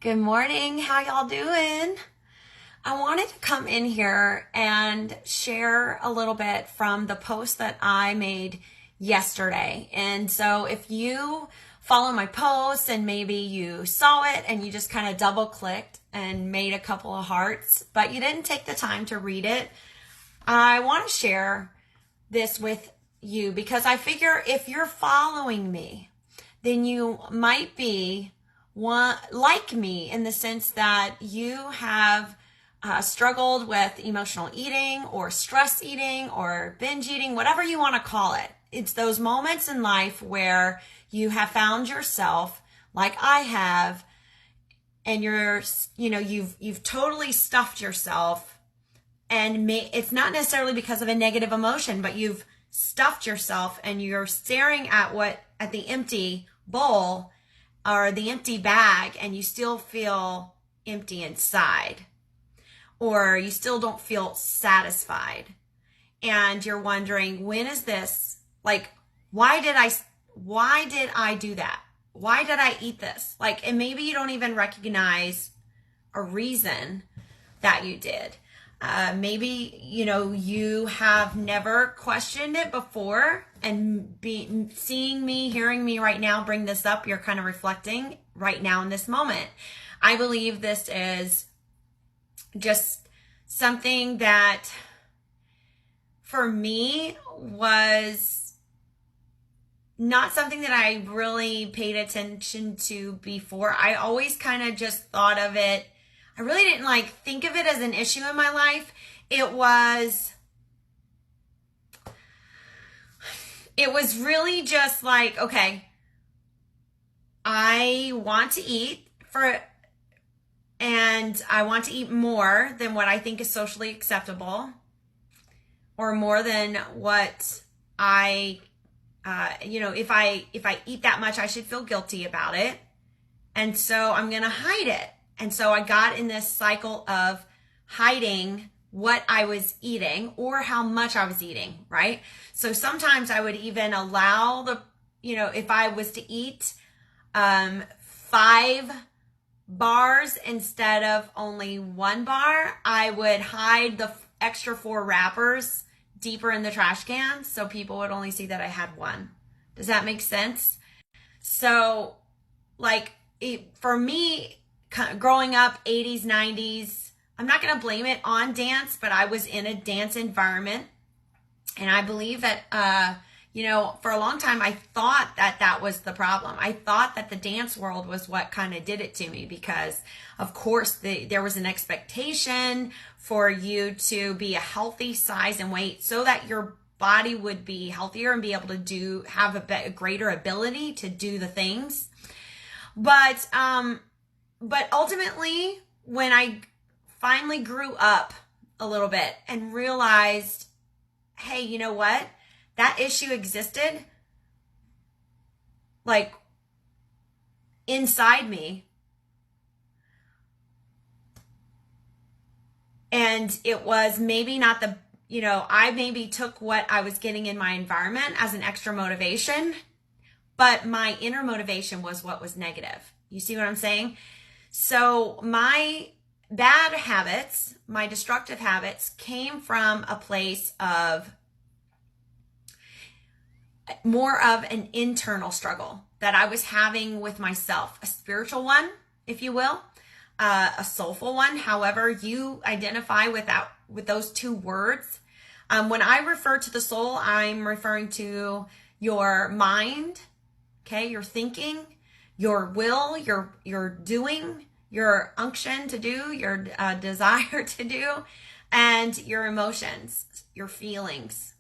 Good morning. How y'all doing? I wanted to come in here and share a little bit from the post that I made yesterday. And so if you follow my posts and maybe you saw it and you just kind of double clicked and made a couple of hearts, but you didn't take the time to read it, I want to share this with you because I figure if you're following me, then you might be one like me in the sense that you have struggled with emotional eating or stress eating or binge eating, whatever you want to call it. It's those moments in life where you have found yourself like I have, and you've totally stuffed yourself, and it's not necessarily because of a negative emotion, but you've stuffed yourself and you're staring at the empty bowl or the empty bag, and you still feel empty inside, or you still don't feel satisfied. And you're wondering, when is this? Like, why did I do that? Why did I eat this? And maybe you don't even recognize a reason that you did. Maybe, you have never questioned it before, and seeing me, hearing me right now bring this up, you're kind of reflecting right now in this moment. I believe this is just something that for me was not something that I really paid attention to before. I always kind of just thought of it. I really didn't think of it as an issue in my life. It was really just okay, I want to eat and I want to eat more than what I think is socially acceptable, or more than what if I eat that much, I should feel guilty about it. And so I'm going to hide it. And so I got in this cycle of hiding what I was eating or how much I was eating, right? So sometimes I would even allow if I was to eat 5 bars instead of only 1 bar, I would hide the extra 4 wrappers deeper in the trash can so people would only see that I had 1. Does that make sense? So for me, growing up 80s, 90s, I'm not going to blame it on dance, but I was in a dance environment. And I believe that, for a long time, I thought that was the problem. I thought that the dance world was what kind of did it to me because, of course, there was an expectation for you to be a healthy size and weight so that your body would be healthier and be able to have a greater ability to do the things. But ultimately, when I finally grew up a little bit and realized, hey, you know what? That issue existed inside me. And it was maybe not I maybe took what I was getting in my environment as an extra motivation, but my inner motivation was what was negative. You see what I'm saying? So my bad habits, my destructive habits, came from a place of more of an internal struggle that I was having with myself, a spiritual one, if you will, a soulful one, however you identify with those 2 words. When I refer to the soul, I'm referring to your mind, okay, your thinking, your will, your doing, your unction to do, your desire to do, and your emotions, your feelings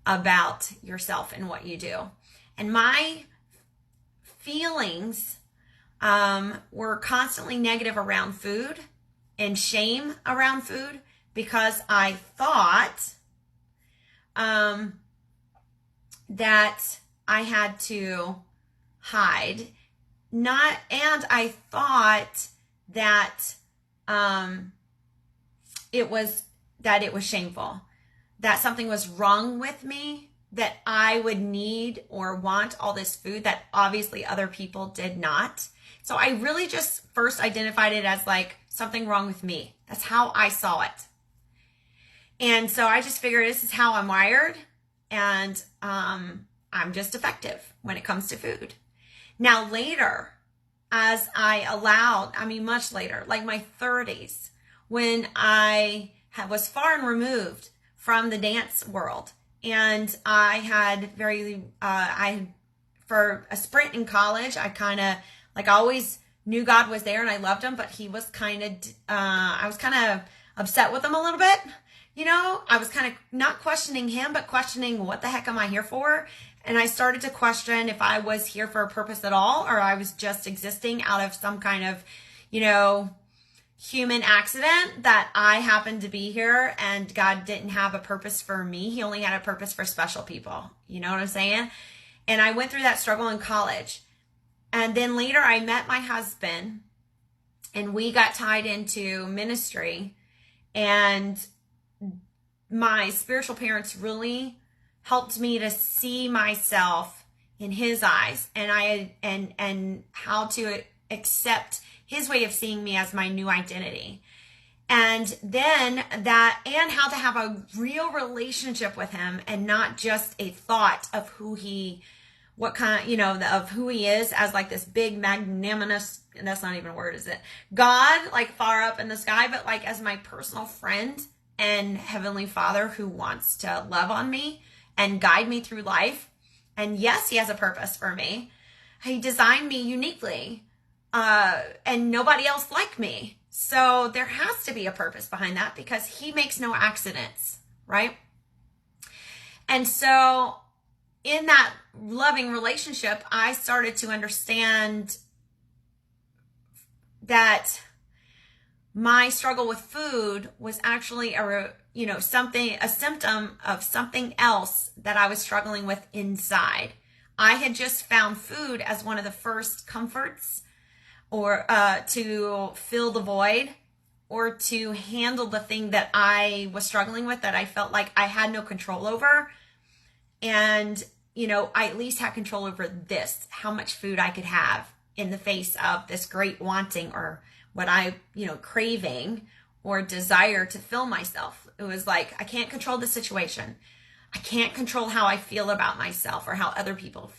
about yourself and what you do. And my feelings were constantly negative around food and shame around food because I thought that I had to hide. And I thought that it was shameful, that something was wrong with me that I would need or want all this food that obviously other people did not. So I really just first identified it as like something wrong with me. That's how I saw it. And so I just figured this is how I'm wired, and I'm just defective when it comes to food. Now later, as I allowed, much later, like my 30s, when I was far and removed from the dance world, and I had for a sprint in college, I kind of, like, I always knew God was there and I loved him, but he was I was kind of upset with him a little bit. I was kind of not questioning him, but questioning what the heck am I here for? And I started to question if I was here for a purpose at all, or I was just existing out of some kind of, human accident that I happened to be here and God didn't have a purpose for me. He only had a purpose for special people. You know what I'm saying? And I went through that struggle in college. And then later I met my husband and we got tied into ministry, and my spiritual parents really helped me to see myself in his eyes, and how to accept his way of seeing me as my new identity. And then and how to have a real relationship with him, and not just a thought of who he is as like this big magnanimous, and that's not even a word, is it? God, like far up in the sky, but like as my personal friend and Heavenly Father who wants to love on me and guide me through life. And yes, he has a purpose for me. He designed me uniquely, and nobody else like me. So there has to be a purpose behind that, because he makes no accidents, right? And so in that loving relationship, I started to understand that my struggle with food was actually a symptom of something else that I was struggling with inside. I had just found food as one of the first comforts, or to fill the void, or to handle the thing that I was struggling with, that I felt like I had no control over. And, I at least had control over this, how much food I could have in the face of this great wanting, or what I, craving or desire to fill myself. It was like, I can't control the situation. I can't control how I feel about myself or how other people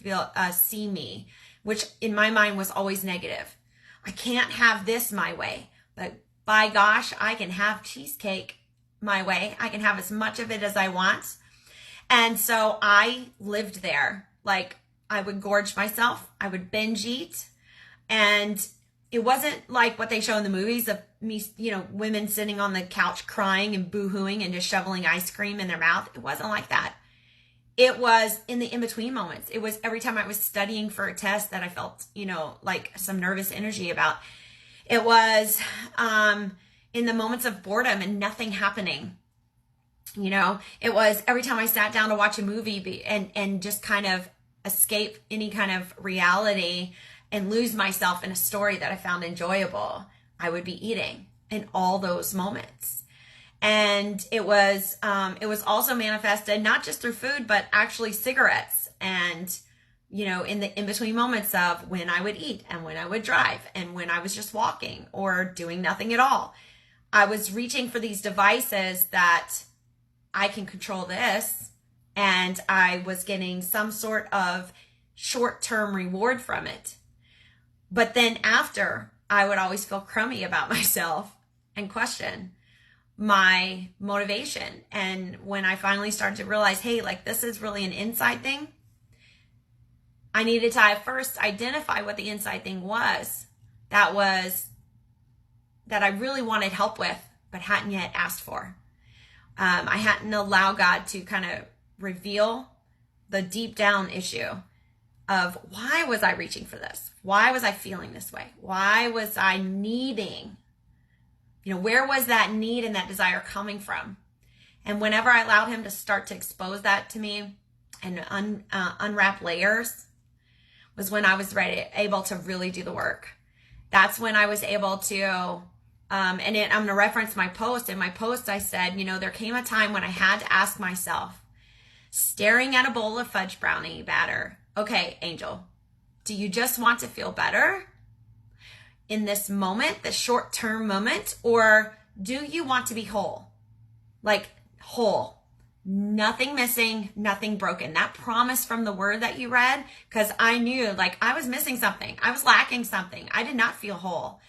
see me, which in my mind was always negative. I can't have this my way, but by gosh, I can have cheesecake my way. I can have as much of it as I want. And so I lived there. Like, I would gorge myself. I would binge eat. And it wasn't like what they show in the movies of me, women sitting on the couch crying and boo-hooing and just shoveling ice cream in their mouth. It wasn't like that. It was in the in-between moments. It was every time I was studying for a test that I felt, like some nervous energy about. It was in the moments of boredom and nothing happening. It was every time I sat down to watch a movie and just kind of escape any kind of reality and lose myself in a story that I found enjoyable, I would be eating in all those moments. And it was also manifested not just through food, but actually cigarettes, and, in the in-between moments of when I would eat and when I would drive and when I was just walking or doing nothing at all. I was reaching for these devices that I can control this, and I was getting some sort of short-term reward from it. But then after, I would always feel crummy about myself and question my motivation. And when I finally started to realize, hey, like, this is really an inside thing, I needed to first identify what the inside thing was that I really wanted help with, but hadn't yet asked for. I hadn't allowed God to kind of reveal the deep down issue of, why was I reaching for this? Why was I feeling this way? Why was I needing? Where was that need and that desire coming from? And whenever I allowed him to start to expose that to me and unwrap layers, was when I was able to really do the work. That's when I was able to, I'm going to reference my post. In my post, I said, there came a time when I had to ask myself, staring at a bowl of fudge brownie batter. Okay, Angel, do you just want to feel better in this moment, the short-term moment, or do you want to be whole? Like whole, nothing missing, nothing broken. That promise from the word that you read, because I knew like I was missing something. I was lacking something. I did not feel whole.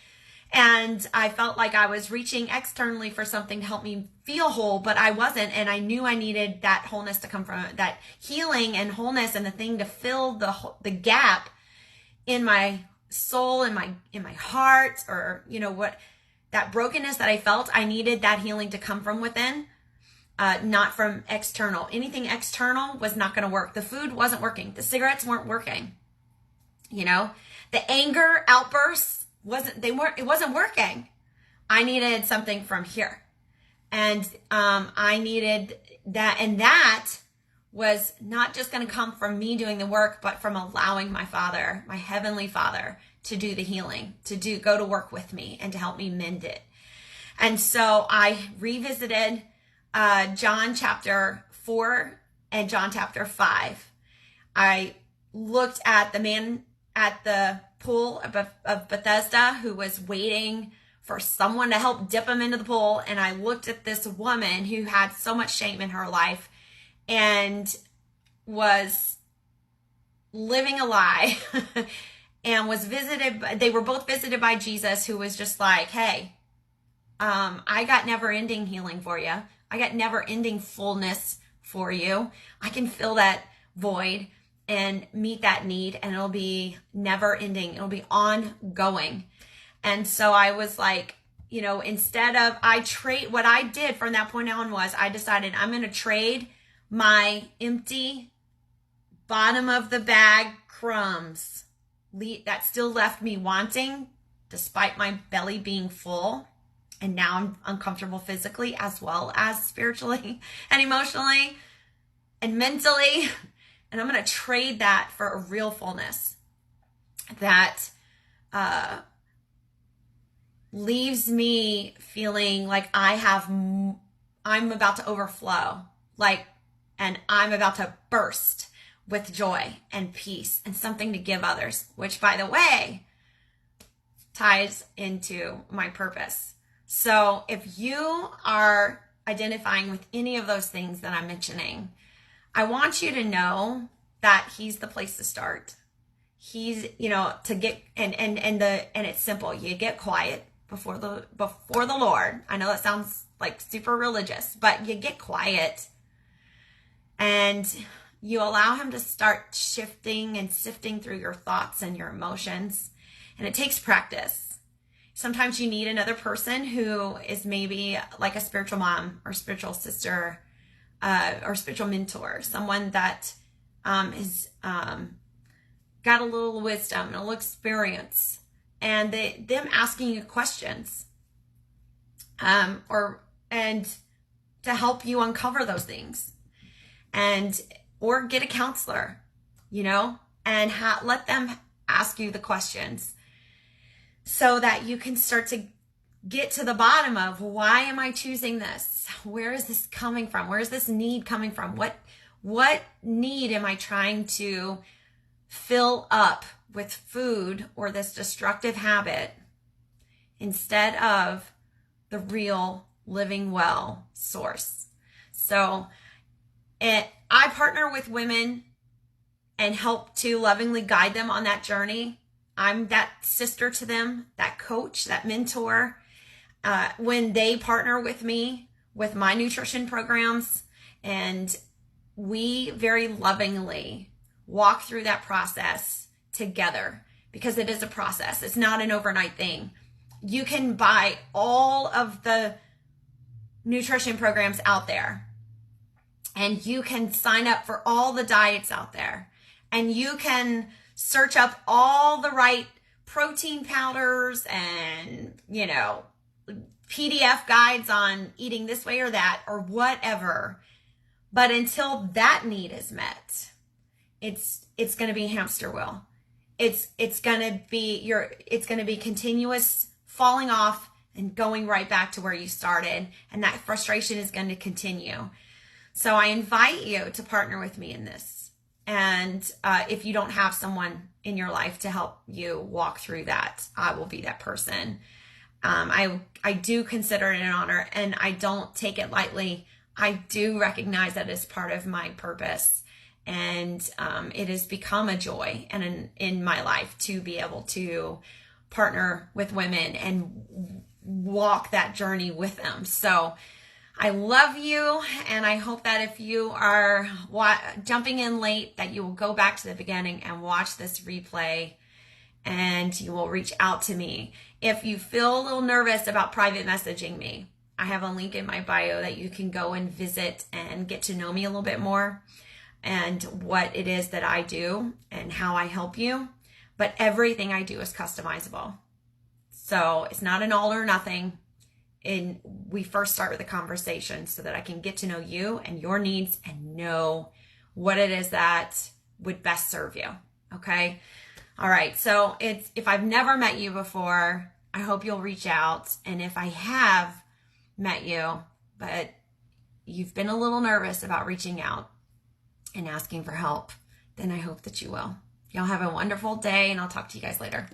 And I felt like I was reaching externally for something to help me feel whole, but I wasn't. And I knew I needed that wholeness to come from it, that healing and wholeness, and the thing to fill the gap in my soul, in my heart, or what, that brokenness that I felt. I needed that healing to come from within, not from external. Anything external was not going to work. The food wasn't working. The cigarettes weren't working. The anger outbursts it wasn't working. I needed something from here. And I needed that. And that was not just going to come from me doing the work, but from allowing my Father, my Heavenly Father, to do the healing, to go to work with me and to help me mend it. And so I revisited John chapter 4 and John chapter 5. I looked at the man at the pool of Bethesda who was waiting for someone to help dip him into the pool. And I looked at this woman who had so much shame in her life and was living a lie and they were both visited by Jesus, who was just like, hey, I got never ending healing for you. I got never ending fullness for you. I can fill that void and meet that need, and it'll be never ending. It'll be ongoing. And so I was like, instead of what I did from that point on was I decided I'm going to trade my empty bottom of the bag crumbs that still left me wanting, despite my belly being full. And now I'm uncomfortable physically as well as spiritually and emotionally and mentally. And I'm going to trade that for a real fullness that leaves me feeling like I'm about to overflow, and I'm about to burst with joy and peace and something to give others, which, by the way, ties into my purpose. So if you are identifying with any of those things that I'm mentioning, I want you to know that He's the place to start. He's, to get, and it's simple. You get quiet before the Lord. I know that sounds like super religious, but you get quiet and you allow Him to start shifting and sifting through your thoughts and your emotions. And it takes practice. Sometimes you need another person who is maybe like a spiritual mom or spiritual sister, or spiritual mentor, someone that is got a little wisdom and a little experience, and them asking you questions, and to help you uncover those things, or get a counselor, and let them ask you the questions, so that you can start to get to the bottom of, why am I choosing this? Where is this coming from? Where is this need coming from? What need am I trying to fill up with food or this destructive habit, instead of the real living well source? So I partner with women and help to lovingly guide them on that journey. I'm that sister to them, that coach, that mentor. When they partner with me with my nutrition programs, and we very lovingly walk through that process together, because it is a process. It's not an overnight thing. You can buy all of the nutrition programs out there, and you can sign up for all the diets out there, and you can search up all the right protein powders and, PDF guides on eating this way or that or whatever. But until that need is met, it's going to be hamster wheel. It's going to be continuous falling off and going right back to where you started, and that frustration is going to continue. So I invite you to partner with me in this. And if you don't have someone in your life to help you walk through that, I will be that person. I do consider it an honor, and I don't take it lightly. I do recognize that it's part of my purpose, and it has become a joy and in my life to be able to partner with women and walk that journey with them. So I love you, and I hope that if you are jumping in late, that you will go back to the beginning and watch this replay, and you will reach out to me. If you feel a little nervous about private messaging me, I have a link in my bio that you can go and visit and get to know me a little bit more and what it is that I do and how I help you. But everything I do is customizable. So it's not an all or nothing. And we first start with a conversation so that I can get to know you and your needs and know what it is that would best serve you. Okay. All right. So if I've never met you before, I hope you'll reach out. And if I have met you, but you've been a little nervous about reaching out and asking for help, then I hope that you will. Y'all have a wonderful day, and I'll talk to you guys later.